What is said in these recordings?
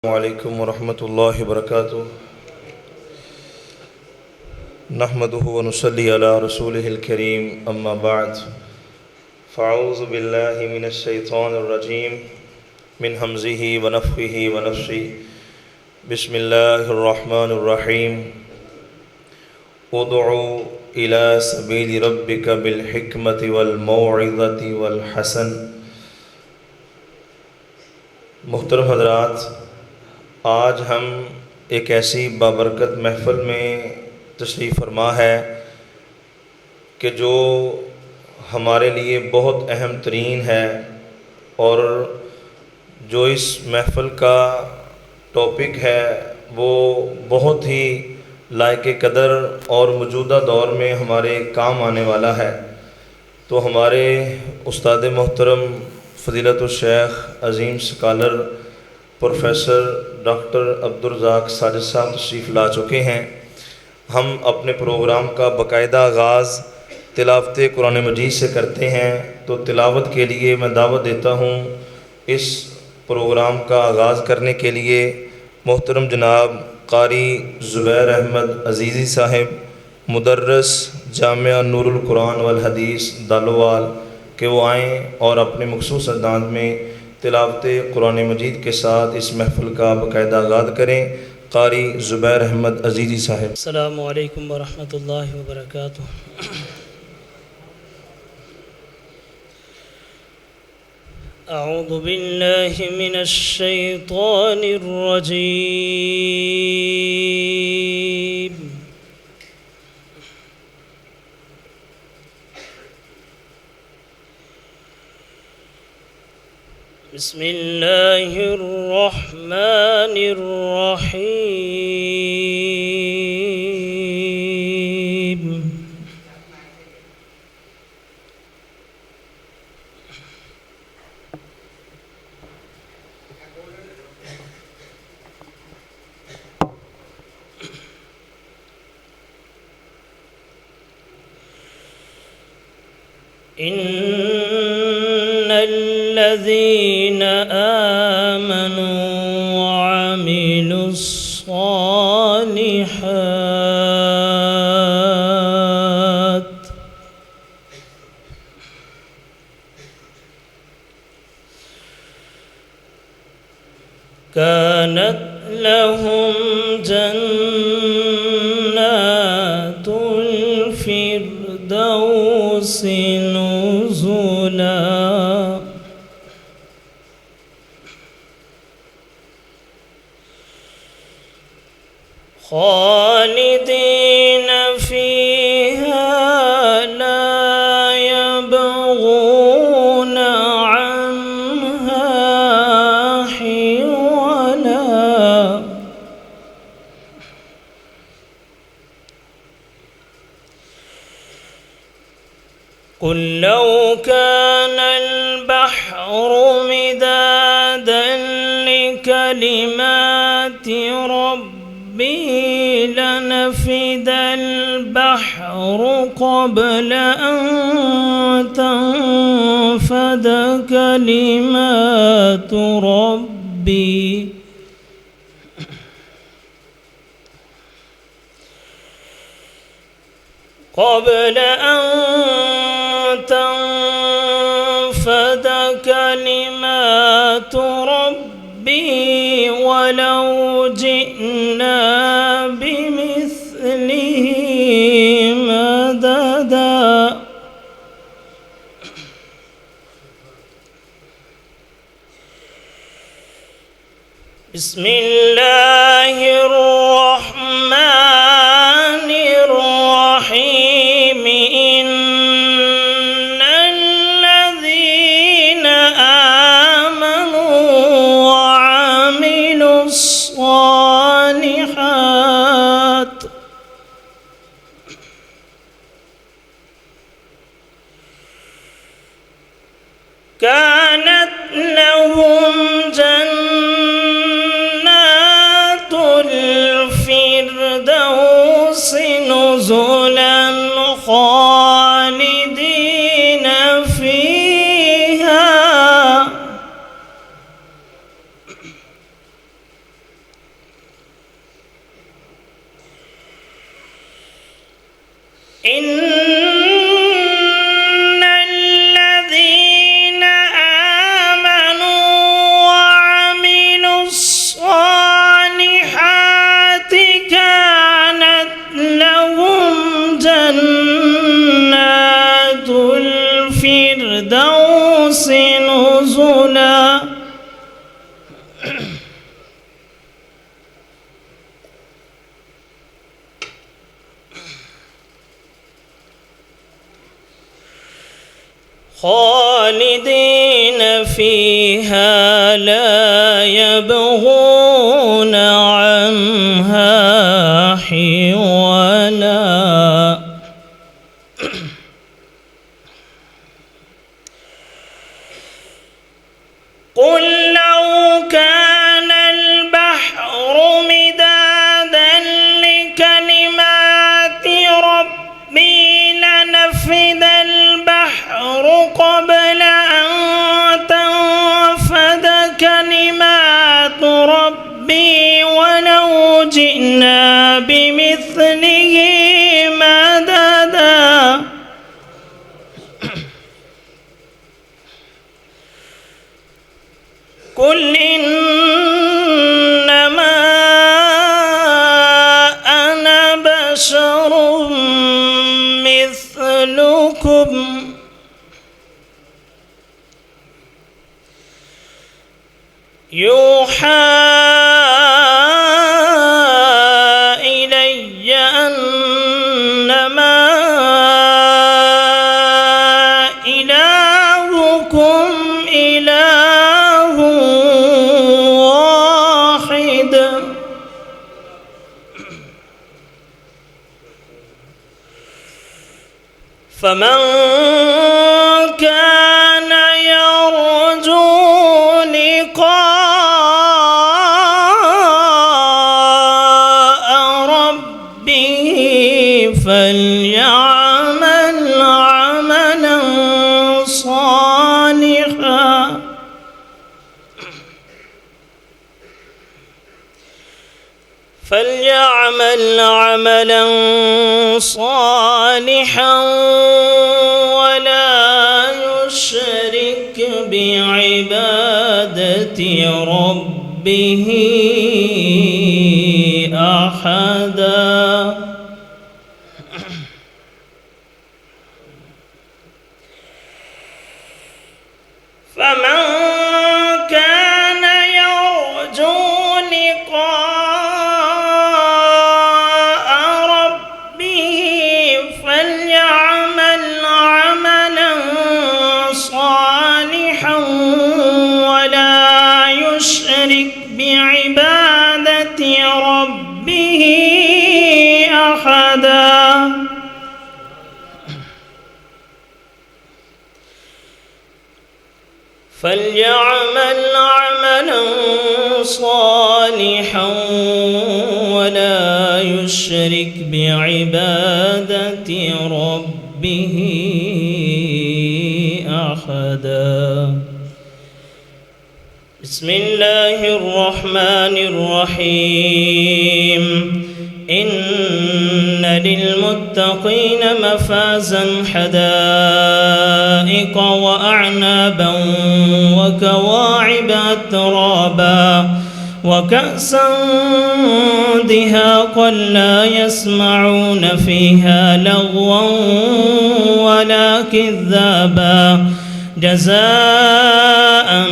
वालेकुम वरहमतुल्लाहि वबरकातुहू। नहमदुहु व नुसल्ली अला रसूलिहिल करीम, अम्मा बाद। फ़अऊज़ु बिल्लाहि मिनश शैतानिर रजीम, मिन हमज़िही व नफ़्ख़िही व नफ़्सिही। बिस्मिल्लाहिर रहमानिर रहीम। उदउ इला सबीलि रब्बिका बिल हिकमति वल मौइज़ति वल हसन। मुहतरम हज़रात, आज हम एक ऐसी बाबरकत महफ़िल में तशरीफ़ फरमा है कि जो हमारे लिए बहुत अहम तरीन है, और जो इस महफ़िल का टॉपिक है वो बहुत ही लायक कदर और मौजूदा दौर में हमारे काम आने वाला है। तो हमारे उस्ताद मोहतरम फ़ज़ीलतुश शेख अज़ीम स्कॉलर प्रोफेसर डॉक्टर अब्दुर रज़ाक साजिद साहब तशरीफ़ ला चुके हैं। हम अपने प्रोग्राम का बाकायदा आगाज़ तिलावत कुरान मजीद से करते हैं, तो तिलावत के लिए मैं दावत देता हूँ। इस प्रोग्राम का आगाज़ करने के लिए मोहतरम जनाब कारी ज़ुबैर अहमद अज़ीज़ी साहिब, मुदर्रिस जामिया नूरुल कुरान वल हदीस दालोवाल, के वो आएँ और अपने मखसूस अंदाज़ में तिलावत कुरान मजीद के साथ इस महफ़िल का बाकायदा आगाज़ करें। कारी ज़ुबैर अहमद अज़ीज़ी साहिब। अस्सलामु अलैकुम वरहमतुल्लाहि वबरकातुहू। अऊज़ु बिल्लाहि मिनश शैतानिर रजीम। बिस्मिल्लाहिर रहमानिर रहीम। इन्नल्लज़ीन आमनू वअमिलुस्सालिहात कानत लहुम जन्नातुल फिरदौसी नुज़ुला। खालिदीन फ़ीहा ला यबग़ून अन्हा हिवला। क़ुल लौ कानल बहरु मिदादन लिकलिमाति रब्बी लनफ़िदल बहरु क़ब्ल अन तनफ़द कलिमातु रब्बी قبل أن تنفد كلمات ربي ولو جئنا بمثله مددا. بسم الله الرحمن الرحيم. إن الذين آمنوا وعملوا الصالحات كانت لهم جنات الفردوس إن الذين آمنوا وعملوا الصالحات كانت لهم جنات الفردوس نزلا. خالدين فيها لا يبغون عنها حولا. قل لو كان البحر مدادا لكلمات ربي لنفد البحر قبل أن تنفد كلمات ربي ولو جئنا بمثله مددا. قل إنما أنا بشر مثلكم يوحى إلي أنما إلهكم إله واحد. فمن كان يرجو لقاء ربه فليعمل عملا صالحا ولا يشرك بعبادة ربه أحدا. فمن كان يرجو لقاء ربه فليعمل عملا صالحا ولا يشرك بعبادة ربه أحدا. فليعمل عملا صالحا ولا يشرك بعبادة ربه أحدا. بسم الله الرحمن الرحيم. إن للمتقين مفازا حدائق وأعنابا وكواعب أترابا وكأسا دهاقا لا يسمعون فيها لغوا ولا كذابا جزاء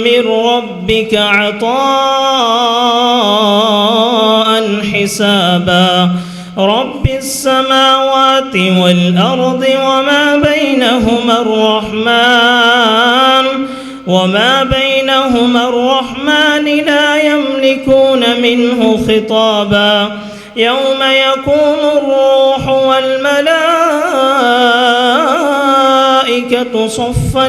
من ربك عطاء حسابا. رب السماوات والأرض وما بينهما الرحمن لا يملكون منه خطابا. يوم يقوم الروح والملائكة صفا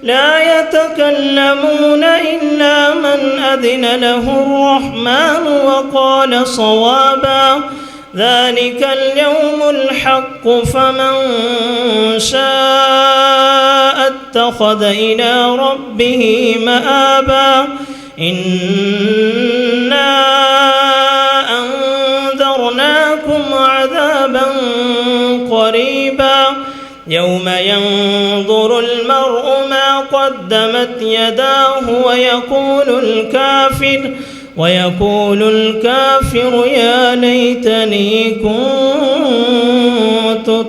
لا يتكلمون إلا من أذن له الرحمن وقال صوابا. ذلك اليوم الحق فمن شاء اتخذ إلى ربه مآبا. إنا يوم ينظر المرء ما قدمت يداه ويقول الكافر يا ليتني كنت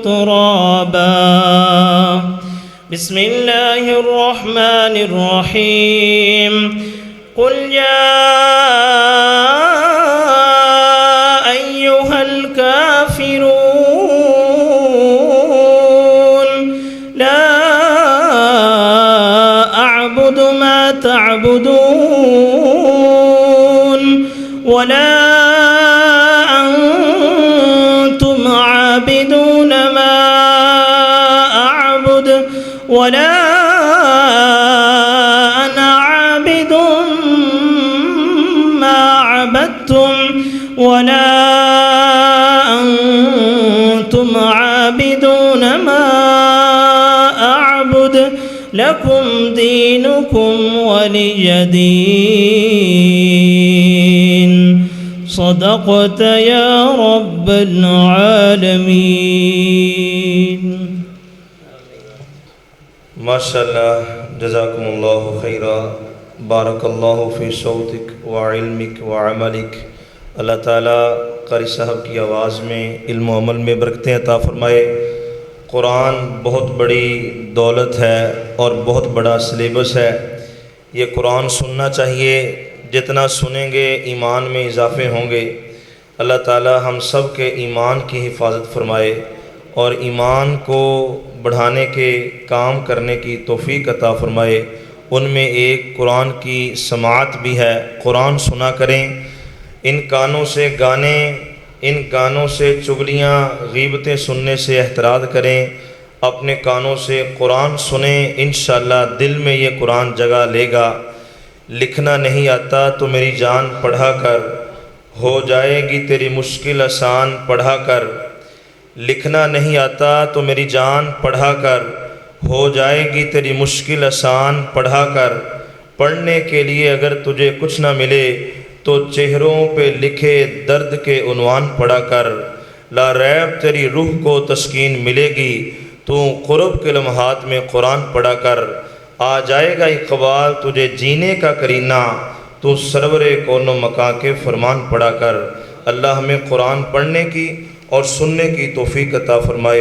ترابا. بسم الله الرحمن الرحيم. قل يا أيها الكافرون لا أعبد ما تعبدون ولا أنتم عابدون ما أعبد ولا أنا عابد ما عبدتم ولا أنتم عابدون ما أعبد لكم دينكم ولي دين. صدقت يا رب العالمين. ماشاءاللہ جزاکم اللہ خیرہ. بارک اللہ فی صوتک وعلمک وعملک. اللہ تعالیٰ قاری صاحب کی آواز میں علم و عمل میں برکتیں عطا فرمائے. قرآن بہت بڑی دولت ہے اور بہت بڑا سلیبس ہے. یہ قرآن سننا چاہیے. جتنا سنیں گے ایمان میں اضافے ہوں گے. اللہ تعالیٰ ہم سب کے ایمان کی حفاظت فرمائے اور ایمان کو بڑھانے کے کام کرنے کی توفیق عطا فرمائے. ان میں ایک قرآن کی سماعت بھی ہے. قرآن سنا کریں. ان کانوں سے گانے، ان کانوں سے چغلیاں غیبتیں سننے سے احتراز کریں. اپنے کانوں سے قرآن سنیں. انشاءاللہ دل میں یہ قرآن جگہ لے گا. لکھنا نہیں آتا تو میری جان پڑھا کر، ہو جائے گی تیری مشکل آسان پڑھا کر. لکھنا نہیں آتا تو میری جان پڑھا کر، ہو جائے گی تیری مشکل آسان پڑھا کر. پڑھنے کے لیے اگر تجھے کچھ نہ ملے تو چہروں پہ لکھے درد کے عنوان پڑھا کر. لا ریب تیری روح کو تسکین ملے گی، تو قرب کے لمحات میں قرآن پڑھا کر. آ جائے گا اقبال تجھے جینے کا کرینہ، تو سرور کون و مکان کے فرمان پڑھا کر. اللہ ہمیں قرآن پڑھنے کی اور سننے کی توفیق عطا فرمائے.